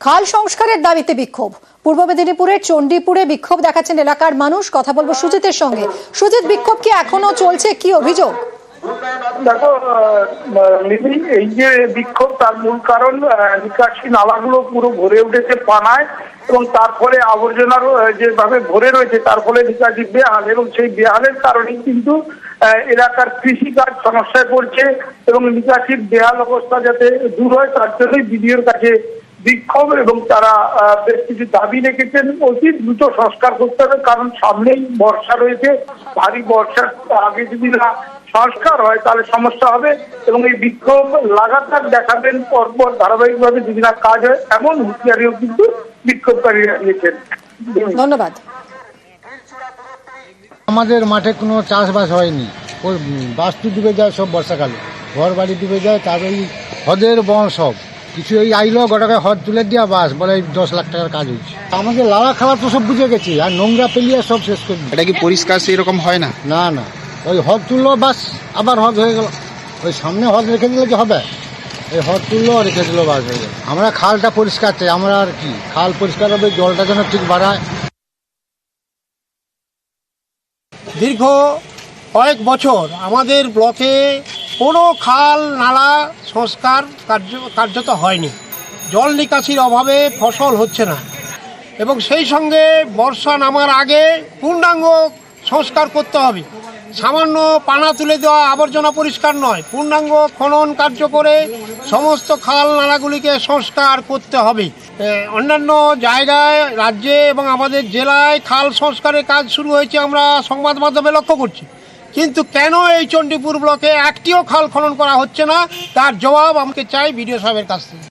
খাল সংস্কারের দাবিতে বিক্ষোভ। পূর্ব মেদিনীপুরের চণ্ডীপুরে বিক্ষোভ দেখাচ্ছেন এলাকার মানুষ। কথা বলবো সুজিতের সঙ্গে। সুজিত, বিক্ষোভ কি এখনো চলছে? কি অভিযোগ? দেখো, এই যে বিক্ষোভ, তার মূল কারণ নিকাশি নালাগুলো পুরো ভরে উঠেছে পানায়, এবং তারপরে আবর্জনার যেভাবে ভরে রয়েছে তার ফলে নিকাশি বেহাল, এবং সেই বেহালের কারণেই কিন্তু এলাকার কৃষিকাজ সমস্যায় পড়ছে, এবং নিকাশির বেহাল অবস্থা যাতে দূর হয় তার জন্যই বিডিওর কাছে বিক্ষোভ। এবং তারা বেশ কিছু দাবি রেখেছেন, অতি দ্রুত সংস্কার করতে হবে, কারণ সামনেই বর্ষা রয়েছে। ভারী বর্ষার আগে যদি না সংস্কার হয় তাহলে সমস্যা হবে, এবং এই বিক্ষোভ লাগাতার দেখাবেন পরপর ধারাবাহিকভাবে যদি না কাজ হয়, এমন হুঁশিয়ারিও কিন্তু বিক্ষোভকারীরা দিয়েছেন। ধন্যবাদ। আমাদের মাঠে কোনো চাষবাস হয়নি, ওই বাস্তু ডুবে যায় সব বর্ষাকালে, ঘর বাড়ি ডুবে যায়, তার ওই হদের বন সব কিছু এই আইলো গোটাকে হদ তুলে দিয়া বাস বলে 10 লাখ টাকার কাজ হয়েছে। আমাদের লালা খাওয়া তো সব বুঝে গেছি, আর নোংরা পেলিয়ে সব শেষ করে। এটা কি পরিষ্কার সেরকম হয় না? না না, ওই হদ তুললো বাস, আবার হদ হয়ে গেল। ওই সামনে হদ রেখে দিলে কি হবে? এই হদ তুললো রেখে দিল, বাস হয়ে গেল। আমরা খালটা পরিষ্কার চাই, আমরা আর কি, খাল পরিষ্কার হবে, জলটা যেন ঠিক বাড়ায়। দীর্ঘ কয়েক বছর আমাদের ব্লকে কোনো খাল নালা সংস্কার কার্যত হয়নি। জল নিকাশির অভাবে ফসল হচ্ছে না, এবং সেই সঙ্গে বর্ষা নামার আগে পূর্ণাঙ্গ সংস্কার করতে হবে। সামান্য পানা তুলে দেওয়া আবর্জনা পরিষ্কার নয়, পূর্ণাঙ্গ খনন কার্য করে সমস্ত খাল নালাগুলিকে সংস্কার করতে হবে। অন্যান্য জায়গায়, রাজ্যে এবং আমাদের জেলায় খাল সংস্কারের কাজ শুরু হয়েছে, আমরা সংবাদ মাধ্যমে লক্ষ্য করছি। কিন্তু কেন এই চণ্ডীপুর ব্লকে একটিও খাল খনন করা হচ্ছে না, তার জবাব আমাকে চাই বিডিও সাহেবের কাছ থেকে।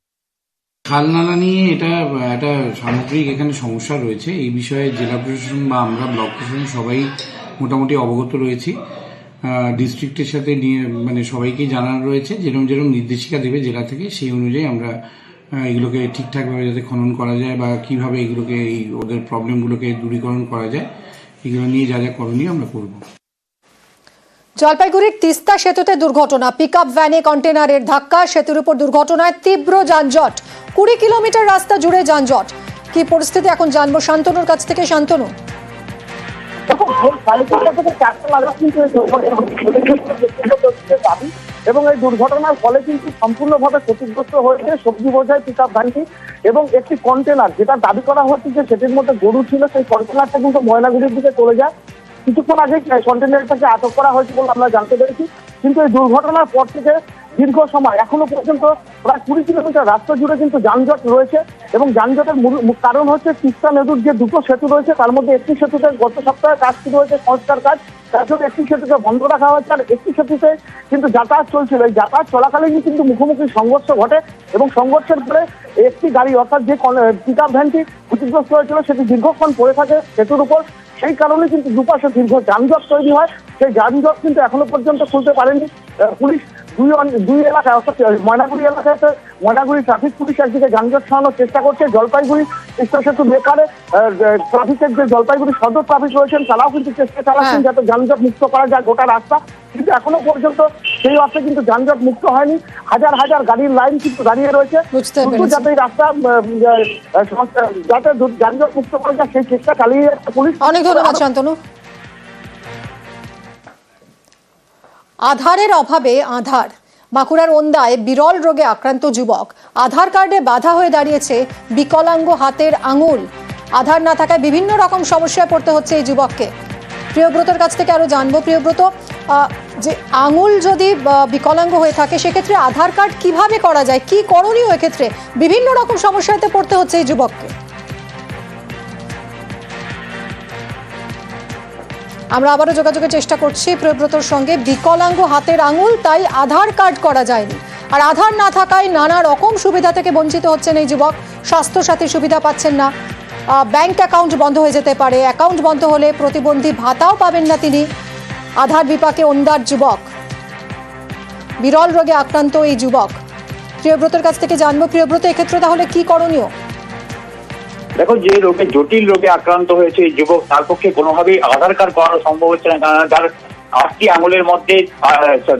খাল নালা নিয়ে এটা একটা সামগ্রিক এখানে সমস্যা রয়েছে। এই বিষয়ে জেলা প্রশাসন বা আমরা ব্লক প্রশাসন সবাই মোটামুটি অবগত রয়েছি। ডিস্ট্রিক্টের সাথে নিয়ে মানে সবাইকেই জানানো রয়েছে, যেরকম যেরকম নির্দেশিকা দেবে জেলা থেকে, সেই অনুযায়ী আমরা এগুলোকে ঠিকঠাকভাবে যাতে খনন করা যায় বা কিভাবে এগুলোকে ওদের প্রবলেমগুলোকে দূরীকরণ করা যায়, এগুলো নিয়ে যা যা করণীয় আমরা করব। জলপাইগুড়ির তিস্তা সেতুতে দুর্ঘটনা। পিকআপ ভ্যানে কন্টেনারের ধাক্কা, সেতুর উপর দুর্ঘটনায় তীব্র যানজট। 20 কিলোমিটার রাস্তা জুড়ে যানজট। কি পরিস্থিতি এখন জানবো শান্তনুর কাছ থেকে। শান্তনু, এবং এই দুর্ঘটনার ফলে কিন্তু সম্পূর্ণভাবে ক্ষতিগ্রস্ত হয়েছে সবজি বোঝাই পিকআপ ভ্যানটি, এবং একটি কন্টেনার, যেটা দাবি করা হচ্ছে যে সেটির মধ্যে গরু ছিল, সেই কন্টেনারটা কিন্তু ময়নাগুড়ির দিকে চলে যায়। কিছুক্ষণ আগে কন্টেনারটাকে আটক করা হয়েছে বলে আমরা জানতে পেরেছি। কিন্তু এই দুর্ঘটনার পর থেকে দীর্ঘ সময় এখনো পর্যন্ত প্রায় 20 কিলোমিটার রাস্তা জুড়ে কিন্তু যানজট রয়েছে, এবং যানজটের মূল কারণ হচ্ছে তিস্তা নদীর যে দুটো সেতু রয়েছে, তার মধ্যে একটি সেতুতে গত সপ্তাহে কাজ শুরু হয়েছে, সংস্কার কাজ। তার জন্য একটি সেতুকে বন্ধ রাখা হয়েছে, আর একটি সেতুতে কিন্তু যাতায়াত চলছিল। এই যাতায়াত চলাকালীনই কিন্তু মুখোমুখি সংঘর্ষ ঘটে, এবং সংঘর্ষের ফলে একটি গাড়ি, অর্থাৎ যে পিকআপ ভ্যানটি ক্ষতিগ্রস্ত হয়েছিল, সেটি দীর্ঘক্ষণ পড়ে থাকে সেতুর উপর। সেই কারণে কিন্তু দুপাশে দীর্ঘ যানজট তৈরি হয়। সেই যানজট কিন্তু এখনো পর্যন্ত খুলতে পারেনি পুলিশ। দুই এলাকায়, অর্থাৎ ময়নাগুড়ি এলাকায় ময়নাগুড়ি ট্রাফিক পুলিশ একদিকে যানজট সরানোর চেষ্টা করছে। জলপাইগুড়ি তিস্তা সেতু বেকারে ট্রাফিকের যে জলপাইগুড়ি সদর ট্রাফিক রয়েছেন, তারাও কিন্তু চেষ্টা চালাচ্ছেন যাতে যানজট মুক্ত করা যায় গোটা রাস্তা। কিন্তু এখনো পর্যন্ত সেই অর্থে কিন্তু যানজট মুক্ত হয়নি। হাজার হাজার গাড়ির লাইন কিন্তু দাঁড়িয়ে রয়েছে, যাতে এই রাস্তা যাতে যানজট মুক্ত করা যায় সেই চেষ্টা চালিয়ে যাচ্ছে পুলিশ। অনেক ধন্যবাদ শান্তনু। আধারের অভাবে আধার। বাঁকুড়ার ওন্দায় বিরল রোগে আক্রান্ত যুবক। আধার কার্ডে বাধা হয়ে দাঁড়িয়েছে বিকলাঙ্গ হাতের আঙুল। আধার না থাকায় বিভিন্ন রকম সমস্যায় পড়তে হচ্ছে এই যুবককে। প্রিয়ব্রতর কাছ থেকে আরো জানবো। প্রিয়ব্রত, যে আঙুল যদি বিকলাঙ্গ হয়ে থাকে সেক্ষেত্রে আধার কার্ড কিভাবে করা যায়, কি করণীয় এক্ষেত্রে? বিভিন্ন রকম সমস্যাতে পড়তে হচ্ছে এই যুবককে। আমরা আবারও যোগাযোগের চেষ্টা করছি প্রিয়ব্রতর সঙ্গে। বিকলাঙ্গ হাতের আঙুল, তাই আধার কার্ড করা যায়নি, আর আধার না থাকায় নানা রকম সুবিধা থেকে বঞ্চিত হচ্ছেন এই যুবক। স্বাস্থ্যসাথী সুবিধা পাচ্ছেন না, ব্যাংক অ্যাকাউন্ট বন্ধ হয়ে যেতে পারে, অ্যাকাউন্ট বন্ধ হলে প্রতিবন্ধী ভাতাও পাবেন না তিনি। আধার বিপাকে ওন্দার যুবক, বিরল রোগে আক্রান্ত এই যুবক। প্রিয়ব্রতর কাছ থেকে জানবো। প্রিয়ব্রত, এক্ষেত্রে তাহলে কি করণীয়? দেখো, যে রোগে, জটিল রোগে আক্রান্ত হয়েছে এই যুবক, তার পক্ষে কোনোভাবেই আধার কার্ড করানো সম্ভব হচ্ছে না, কারণ তার 8টি আঙুলের মধ্যে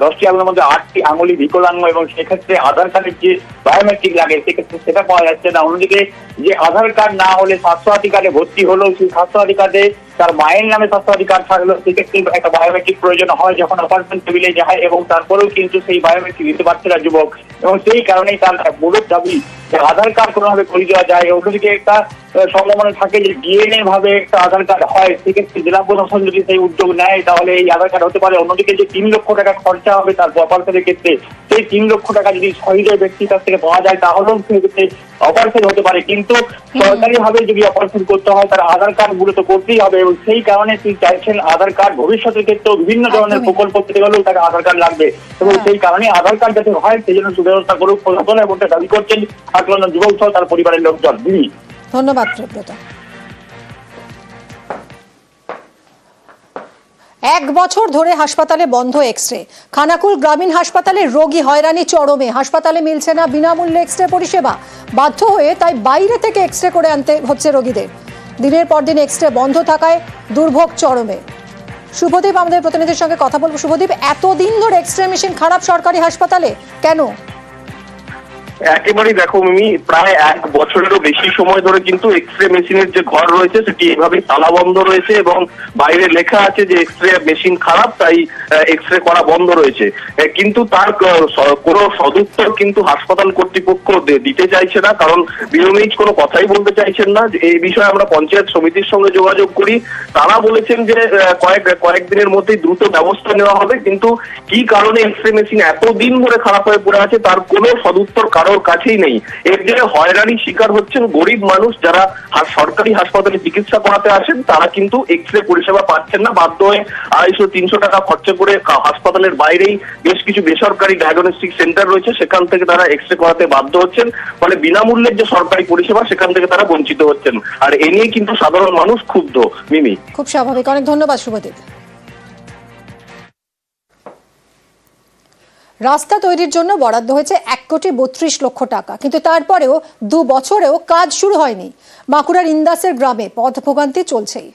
10টি আঙুলের মধ্যে 8টি আঙুলই বিকলাঙ্গ, এবং সেক্ষেত্রে আধার কার্ডের যে বায়োমেট্রিক লাগে সেক্ষেত্রে সেটা পাওয়া যাচ্ছে না। অন্যদিকে যে আধার কার্ড না হলে স্বাস্থ্যসাথী কার্ডে ভর্তি হলেও সেই স্বাস্থ্যসাথী কার্ডে তার মায়ের নামে স্বাস্থ্যসাথী কার্ড থাকলেও সেক্ষেত্রে একটা বায়োমেট্রিক প্রয়োজন হয় যখন অপারেশন টেবিলে যায়, এবং তারপরেও কিন্তু সেই বায়োমেট্রিক দিতে পারছে না যুবক, এবং সেই কারণেই তার মূল দাবি যে আধার কার্ড কোনোভাবে করে দেওয়া যায়। অন্যদিকে একটা সম্ভাবনা থাকে যে ডিএনএ ভাবে একটা আধার কার্ড হয়, সেক্ষেত্রে জেলা প্রশাসন যদি সেই উদ্যোগ নেয় তাহলে এই আধার কার্ড হতে পারে। অন্যদিকে যে 3 লক্ষ টাকা খরচা হবে তার অপারেশনের ক্ষেত্রে, সেই 3 লক্ষ টাকা যদি শহীদের ব্যক্তির কাছ থেকে পাওয়া যায় তাহলেও সেক্ষেত্রে অপারেশন হতে পারে। কিন্তু সরকারি ভাবে যদি অপারেশন করতে হয় তার আধার কার্ড গুলো তো করতেই হবে, এবং সেই কারণে তিনি চাইছেন আধার কার্ড ভবিষ্যতের ক্ষেত্রেও বিভিন্ন ধরনের প্রকল্প পেতে গেলেও তাকে আধার কার্ড লাগবে, এবং সেই কারণে আধার কার্ড যাতে হয় সেই জন্য সুব্যবস্থা করুক প্রশাসন, এবং দাবি করছেন আক্রান্ত যুবক সহ তার পরিবারের লোকজন। ধন্যবাদ প্রিয়ব্রত। 1 বছর ধরে হাসপাতালে বন্ধ এক্সরে। খানাকুল গ্রামীণ হাসপাতালে রোগী হয়রানি চরমে। হাসপাতালে মিলছে না বিনামূল্যে এক্সরে পরিষেবা। বাধ্য হয়ে তাই বাইরে থেকে এক্সরে করে আনতে হচ্ছে রোগীদের। দিনের পর দিন এক্সরে বন্ধ থাকায় দুর্ভোগ চরমে। শুভদীপ আমাদের প্রতিনিধির সঙ্গে কথা বলবো। শুভদীপ, এতদিন ধরে এক্সরে মেশিন খারাপ সরকারি হাসপাতালে কেন? একেবারেই দেখো মিমি, প্রায় 1 বছরেরও বেশি সময় ধরে কিন্তু এক্সরে মেশিনের যে ঘর রয়েছে সেটি এভাবে তালা বন্ধ রয়েছে, এবং বাইরে লেখা আছে যে এক্সরে মেশিন খারাপ তাই এক্সরে করা বন্ধ রয়েছে, কিন্তু তার কোনো সদুত্তর কিন্তু হাসপাতাল কর্তৃপক্ষ দিতে চাইছে না, কারণ বিএমএইচ কোনো কথাই বলতে চাইছেন না। এই বিষয়ে আমরা পঞ্চায়েত সমিতির সঙ্গে যোগাযোগ করি, তারা বলেছেন যে কয়েকদিনের মধ্যেই দ্রুত ব্যবস্থা নেওয়া হবে, কিন্তু কি কারণে এক্সরে মেশিন এতদিন ধরে খারাপ হয়ে পড়ে আছে তার কোনো সদুত্তর কারোর কাছেই নেই। এর জন্য হয়রানির শিকার হচ্ছেন গরিব মানুষ যারা সরকারি হাসপাতালে চিকিৎসা করাতে আসেন, তারা কিন্তু এক্সরে পরিষেবা পাচ্ছেন না। বাধ্য হয়ে 250-300 টাকা খরচা করে হাসপাতালের বাইরেই বেশ কিছু বেসরকারি ডায়াগনস্টিক সেন্টার রয়েছে, সেখান থেকে তারা এক্সরে করাতে বাধ্য হচ্ছেন, ফলে বিনামূল্যের যে সরকারি পরিষেবা সেখান থেকে তারা বঞ্চিত হচ্ছেন। আর এ নিয়ে কিন্তু সাধারণ মানুষ ক্ষুব্ধ। মিমি, খুব স্বাভাবিক। অনেক ধন্যবাদ শুভদীপ। রাস্তা তৈরির জন্য বরাদ্দ হয়েছে 1,32,00,000 টাকা, কিন্তু তারপরেও 2 বছরেও কাজ শুরু হয়নি। বাঁকুড়ার ইন্দাসের গ্রামে পথ ভোগান্তি চলছেই।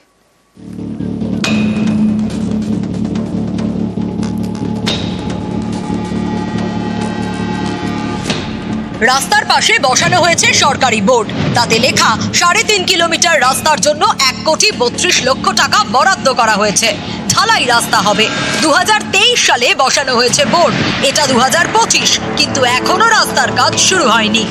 রাস্তার পাশে বসানো হয়েছে সরকারি বোর্ড, তাতে লেখা 3.5 কিলোমিটার রাস্তার জন্য 1,32,00,000 টাকা বরাদ্দ করা হয়েছে। ঢালাই রাস্তা হবে। 2023 সালে বসানো হয়েছে বোর্ড, এটা 2025, কিন্তু এখনো রাস্তার কাজ শুরু হয়নি।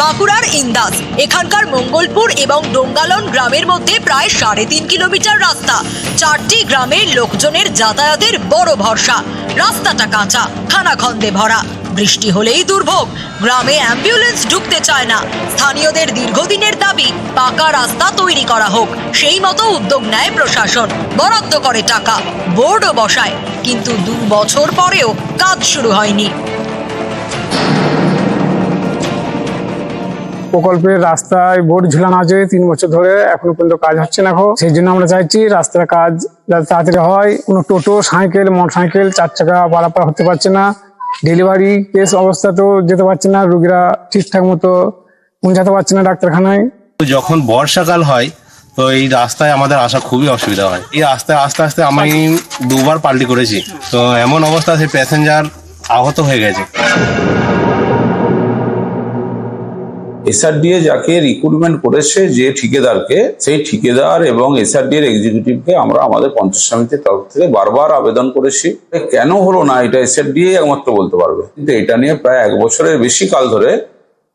বাঁকুড়ার ইন্দাস, এখানকার মঙ্গলপুর এবং ডোঙ্গালন গ্রামের মধ্যে প্রায় 3.5 কিলোমিটার রাস্তা। 4টি গ্রামের লোকজনের যাতায়াতের বড় ভরসা। রাস্তাটা কাঁচা, খানাখন্দে ভরা, বৃষ্টি হলেই দুর্ভোগ। গ্রামে অ্যাম্বুলেন্স ঢুকতে চায় না। স্থানীয়দের দীর্ঘদিনের দাবি পাকা রাস্তা তৈরি করা হোক। সেই মতো উদ্যোগ নেয় প্রশাসন, বরাদ্দ করে টাকা, বোর্ডও বসায়, কিন্তু 2 বছর পরেও কাজ শুরু হয়নি। প্রকল্পের রাস্তায় বোর্ড ঝুলানো আছে 3 বছর ধরে, এখনো পর্যন্ত কাজ হচ্ছে না। সেই জন্য আমরা চাইছি রাস্তার কাজ যাতে তাড়াতাড়ি হয়। কোনো টোটো, সাইকেল, মোটরসাইকেল 4 চাকা পারাপার হতে পারছে না। ডেলিভারি কেস অবস্থাতেও যেতে পারছে না, রোগীরা ঠিকঠাক মতো পৌঁছাতে পারছে না ডাক্তারখানায়। যখন বর্ষাকাল হয় তো এই রাস্তায় আমাদের আসা খুবই অসুবিধা হয়। এই রাস্তায় আস্তে আস্তে আমি 2বার পাল্টি করেছি, তো এমন অবস্থা সেই প্যাসেঞ্জার আহত হয়ে গেছে। এসআরডিএ যাকে রিক্রুটমেন্ট করেছে যে ঠিকাদারকে, সেই ঠিকাদার এবং এসআরডিএর এক্সিকিউটিভকে আমরা আমাদের পঞ্চায়েত সমিতির তরফ থেকে বারবার আবেদন করেছি। কেন হলো না এটা এসআরডিএ একমাত্র বলতে পারবে, কিন্তু এটা নিয়ে প্রায় 1 বছরের বেশি কাল ধরে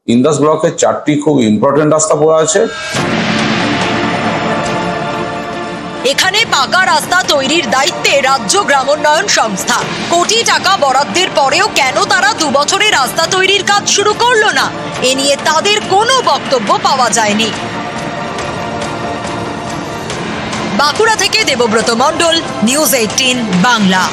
ইন্দাস ব্লকের 4টি খুব ইম্পর্টেন্ট রাস্তা পড়ে আছে। এখানে পাকা রাস্তা তৈরির দায়িত্বে রাজ্য গ্রামোন্নয়ন সংস্থা। কোটি টাকা বরাদ্দের পরেও কেন তারা 2 বছরে রাস্তা তৈরির কাজ শুরু করলো না, এ নিয়ে তাদের কোনো বক্তব্য পাওয়া যায়নি। বাঁকুড়া থেকে দেবব্রত মণ্ডল, নিউজ 18 বাংলা।